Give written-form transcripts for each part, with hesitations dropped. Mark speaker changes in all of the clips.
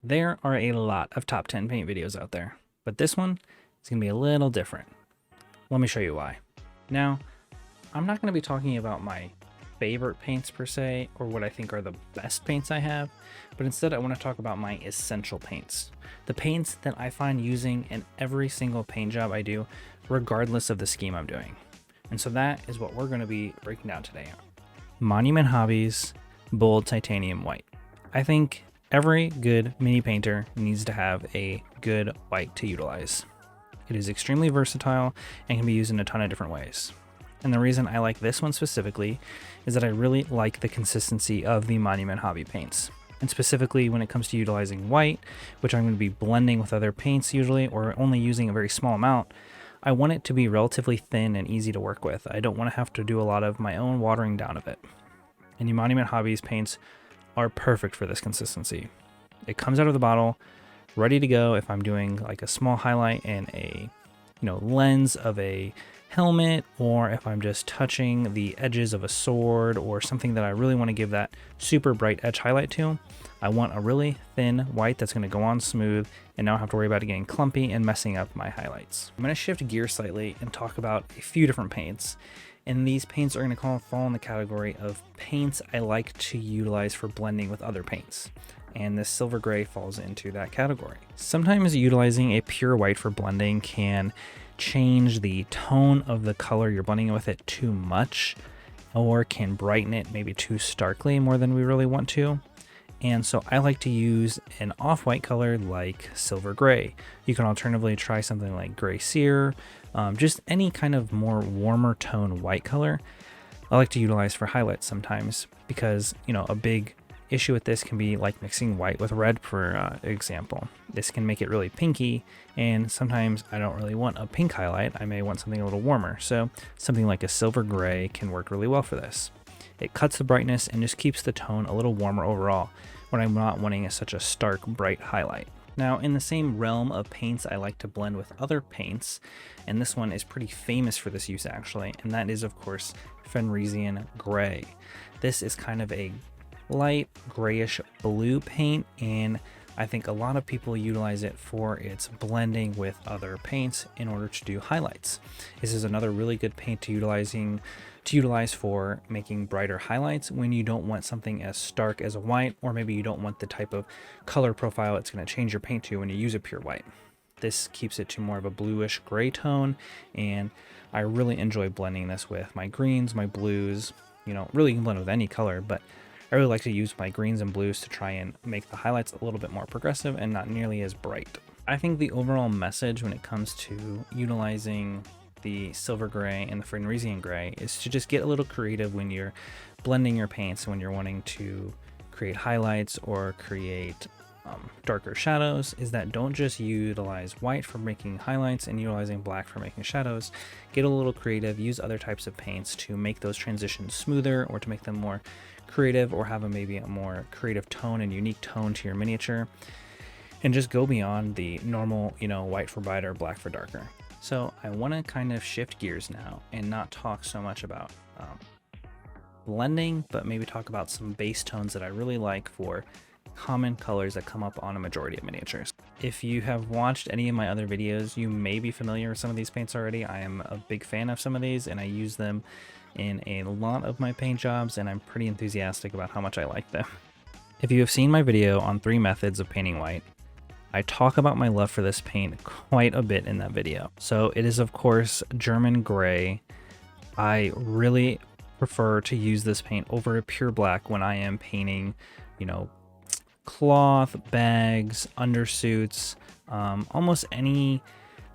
Speaker 1: There are a lot of top 10 paint videos out there, but this one is going to be a little different. Let me show you why. Now, I'm not going to be talking about my favorite paints per se, or what I think are the best paints I have, but instead I want to talk about my essential paints. The paints that I find using in every single paint job I do, regardless of the scheme I'm doing. And so that is what we're going to be breaking down today. Monument Hobbies Bold Titanium White. I think every good mini painter needs to have a good white to utilize. It is extremely versatile and can be used in a ton of different ways. And the reason I like this one specifically is that I really like the consistency of the Monument Hobby paints. And specifically when it comes to utilizing white, which I'm going to be blending with other paints usually, or only using a very small amount, I want it to be relatively thin and easy to work with. I don't want to have to do a lot of my own watering down of it. And the Monument Hobbies paints are perfect for this consistency. It comes out of the bottle ready to go if I'm doing like a small highlight in a lens of a helmet, or if I'm just touching the edges of a sword or something that I really want to give that super bright edge highlight to. I want a really thin white that's going to go on smooth and not have to worry about it getting clumpy and messing up my highlights. I'm going to shift gears slightly and talk about a few different paints. And these paints are going to fall in the category of paints I like to utilize for blending with other paints. And this silver gray falls into that category. Sometimes utilizing a pure white for blending can change the tone of the color you're blending with it too much, or can brighten it maybe too starkly more than we really want to. And so I like to use an off-white color like silver gray. You can alternatively try something like gray sear, just any kind of more warmer tone white color I like to utilize for highlights sometimes, because a big issue with this can be like mixing white with red, for example. This can make it really pinky, and sometimes I don't really want a pink highlight. I may want something a little warmer, so something like a silver gray can work really well for this. It cuts the brightness and just keeps the tone a little warmer overall when I'm not wanting such a stark bright highlight. Now, in the same realm of paints I like to blend with other paints, and this one is pretty famous for this use actually, and that is of course Fenrisian Gray. This is kind of a light grayish blue paint, and I think a lot of people utilize it for its blending with other paints in order to do highlights. This is another really good paint to utilize for making brighter highlights when you don't want something as stark as a white, or maybe you don't want the type of color profile it's going to change your paint to when you use a pure white. This keeps it to more of a bluish gray tone, and I really enjoy blending this with my greens, my blues. Really you can blend with any color, but I really like to use my greens and blues to try and make the highlights a little bit more progressive and not nearly as bright. I think the overall message when it comes to utilizing the silver gray and the Fenrisian gray is to just get a little creative when you're blending your paints, when you're wanting to create highlights or create darker shadows, is that don't just utilize white for making highlights and utilizing black for making shadows. Get a little creative, use other types of paints to make those transitions smoother, or to make them more creative, or have maybe a more creative tone and unique tone to your miniature, and just go beyond the normal white for brighter, black for darker. So I want to kind of shift gears now and not talk so much about blending, but maybe talk about some base tones that I really like for common colors that come up on a majority of miniatures. If you have watched any of my other videos, you may be familiar with some of these paints already. I am a big fan of some of these, and I use them in a lot of my paint jobs, and I'm pretty enthusiastic about how much I like them. If you have seen my video on 3 methods of painting white, I talk about my love for this paint quite a bit in that video. So it is of course German gray. I really prefer to use this paint over a pure black when I am painting, cloth, bags, undersuits, almost any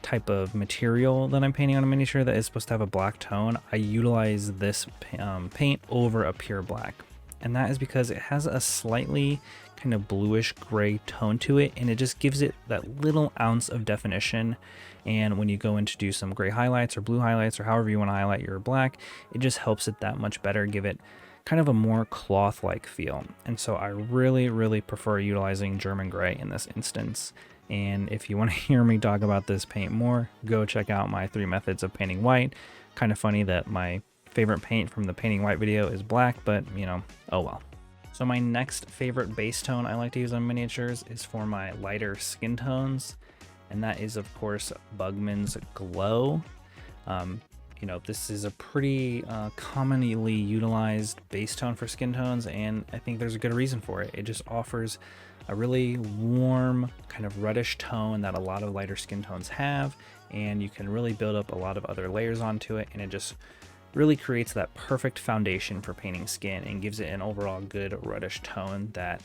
Speaker 1: type of material that I'm painting on a miniature that is supposed to have a black tone. I utilize this paint over a pure black, and that is because it has a slightly kind of bluish gray tone to it, and it just gives it that little ounce of definition. And when you go in to do some gray highlights or blue highlights, or however you want to highlight your black, it just helps it that much better, give it kind of a more cloth-like feel. And so I really prefer utilizing German gray in this instance. And if you want to hear me talk about this paint more, go check out my 3 methods of painting white. Kind of funny that my favorite paint from the painting white video is black, but oh well. So my next favorite base tone I like to use on miniatures is for my lighter skin tones, and that is of course Bugman's Glow. You know, this is a pretty commonly utilized base tone for skin tones, and I think there's a good reason for it. It just offers a really warm kind of reddish tone that a lot of lighter skin tones have, and you can really build up a lot of other layers onto it, and it just really creates that perfect foundation for painting skin and gives it an overall good reddish tone that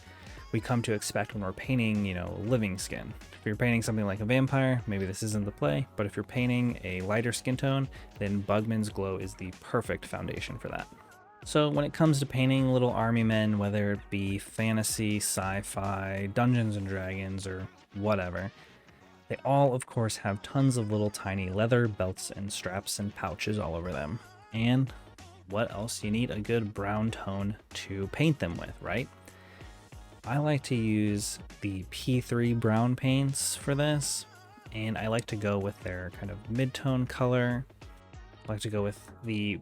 Speaker 1: we come to expect when we're painting, you know, living skin. If you're painting something like a vampire, maybe this isn't the play, but if you're painting a lighter skin tone, then Bugman's Glow is the perfect foundation for that. So when it comes to painting little army men, whether it be fantasy, sci-fi, Dungeons and Dragons, or whatever, they all of course have tons of little tiny leather belts and straps and pouches all over them. And what else? You need a good brown tone to paint them with, right? I like to use the P3 brown paints for this, and I like to go with their kind of mid-tone color. I like to go with the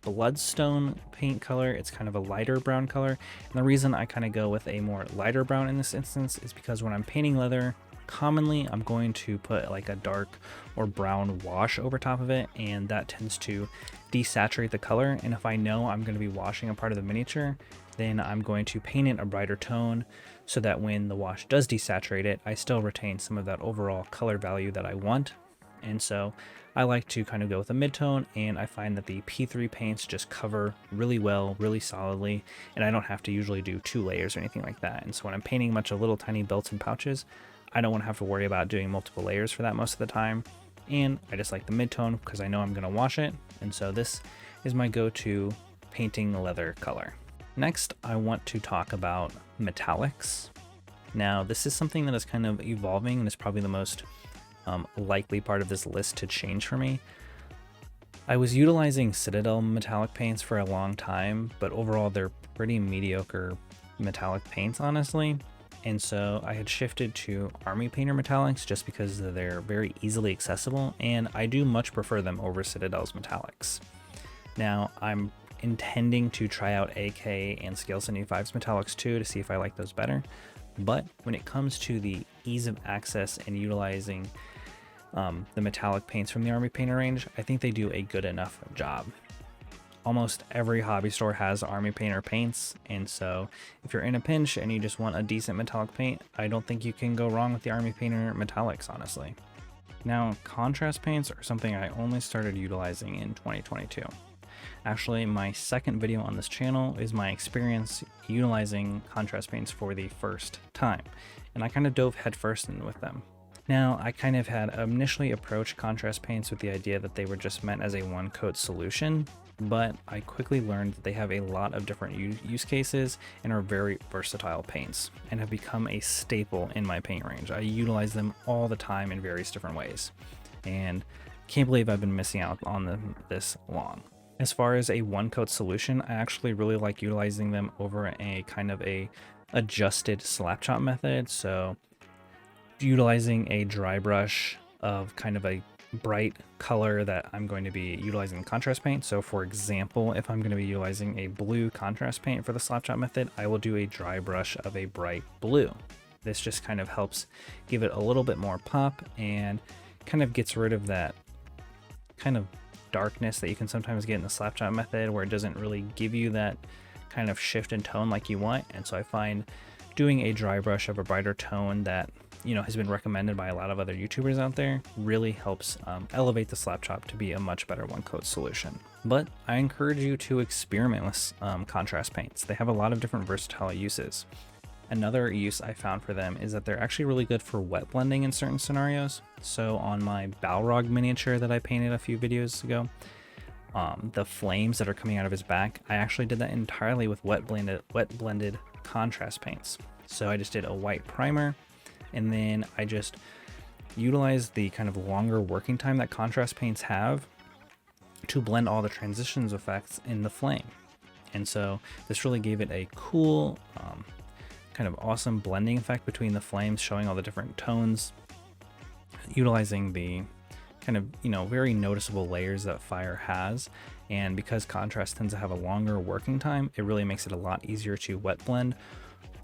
Speaker 1: Bloodstone paint color. It's kind of a lighter brown color, and the reason I kind of go with a more lighter brown in this instance is because when I'm painting leather, commonly I'm going to put like a dark or brown wash over top of it, and that tends to desaturate the color. And if I know I'm going to be washing a part of the miniature, then I'm going to paint it a brighter tone so that when the wash does desaturate it, I still retain some of that overall color value that I want. And so I like to kind of go with a mid-tone, and I find that the P3 paints just cover really well, really solidly, and I don't have to usually do 2 layers or anything like that. And so when I'm painting a bunch of little tiny belts and pouches, I don't want to have to worry about doing multiple layers for that most of the time. And I just like the mid-tone because I know I'm going to wash it. And so this is my go-to painting leather color. Next, I want to talk about metallics. Now, this is something that is kind of evolving and is probably the most likely part of this list to change for me. I was utilizing Citadel metallic paints for a long time, but overall they're pretty mediocre metallic paints, honestly. And so I had shifted to Army Painter metallics just because they're very easily accessible, and I do much prefer them over Citadel's metallics. Now, I'm intending to try out AK and Scale 75's metallics too to see if I like those better, but when it comes to the ease of access and utilizing the metallic paints from the Army Painter range, I think they do a good enough job. Almost every hobby store has Army Painter paints, and so if you're in a pinch and you just want a decent metallic paint, I don't think you can go wrong with the Army Painter metallics, honestly. Now, contrast paints are something I only started utilizing in 2022. Actually, my second video on this channel is my experience utilizing contrast paints for the first time, and I kind of dove headfirst in with them. Now, I kind of had initially approached contrast paints with the idea that they were just meant as a one-coat solution, but I quickly learned that they have a lot of different use cases and are very versatile paints and have become a staple in my paint range. I utilize them all the time in various different ways, and can't believe I've been missing out on them this long. As far as a one-coat solution, I actually really like utilizing them over a kind of a adjusted slap chop method. So utilizing a dry brush of kind of a bright color that I'm going to be utilizing contrast paint. So for example, if I'm going to be utilizing a blue contrast paint for the slap chop method, I will do a dry brush of a bright blue. This just kind of helps give it a little bit more pop and kind of gets rid of that kind of darkness that you can sometimes get in the slap chop method, where it doesn't really give you that kind of shift in tone like you want. And so I find doing a dry brush of a brighter tone that, you know, has been recommended by a lot of other YouTubers out there really helps elevate the slap chop to be a much better one coat solution. But I encourage you to experiment with contrast paints. They have a lot of different versatile uses. Another use I found for them is that they're actually really good for wet blending in certain scenarios. So on my Balrog miniature that I painted a few videos ago, the flames that are coming out of his back, I actually did that entirely with wet blended contrast paints. So I just did a white primer, and then I just utilized the kind of longer working time that contrast paints have to blend all the transitions effects in the flame. And so this really gave it a cool, kind of awesome blending effect between the flames, showing all the different tones, utilizing the kind of, you know, very noticeable layers that fire has. And because contrast tends to have a longer working time, it really makes it a lot easier to wet blend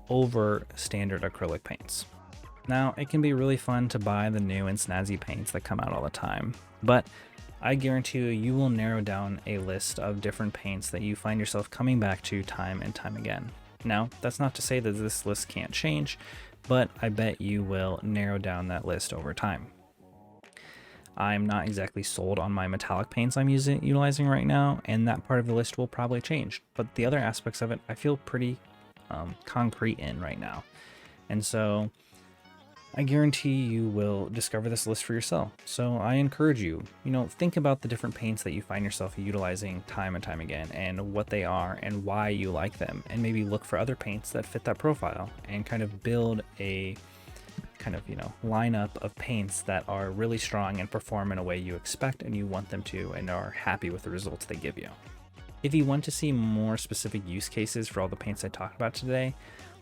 Speaker 1: over standard acrylic paints. Now, it can be really fun to buy the new and snazzy paints that come out all the time, but I guarantee you will narrow down a list of different paints that you find yourself coming back to time and time again. Now, that's not to say that this list can't change, but I bet you will narrow down that list over time. I'm not exactly sold on my metallic paints I'm utilizing right now, and that part of the list will probably change, but the other aspects of it I feel pretty concrete in right now. And so I guarantee you will discover this list for yourself. So I encourage you, think about the different paints that you find yourself utilizing time and time again, and what they are and why you like them, and maybe look for other paints that fit that profile and kind of build a kind of, lineup of paints that are really strong and perform in a way you expect and you want them to, and are happy with the results they give you. If you want to see more specific use cases for all the paints I talked about today,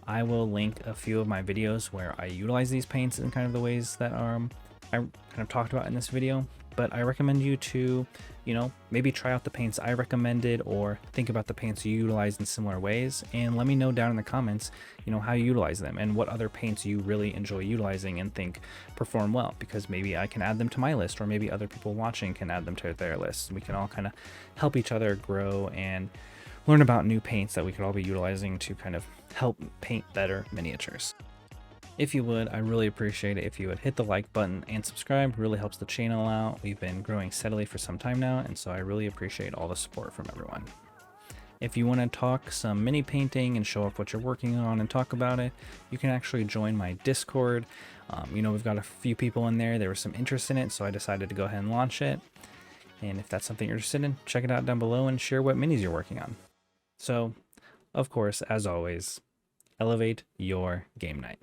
Speaker 1: I will link a few of my videos where I utilize these paints in kind of the ways that I kind of talked about in this video. But I recommend you to, maybe try out the paints I recommended, or think about the paints you utilize in similar ways, and let me know down in the comments, how you utilize them and what other paints you really enjoy utilizing and think perform well, because maybe I can add them to my list, or maybe other people watching can add them to their list. We can all kind of help each other grow and learn about new paints that we could all be utilizing to kind of help paint better miniatures. If you would, I really appreciate it if you would hit the like button and subscribe. It really helps the channel out. We've been growing steadily for some time now, and so I really appreciate all the support from everyone. If you want to talk some mini painting and show off what you're working on and talk about it, you can actually join my Discord. We've got a few people in there. There was some interest in it, so I decided to go ahead and launch it. And if that's something you're interested in, check it out down below and share what minis you're working on. So, of course, as always, elevate your game night.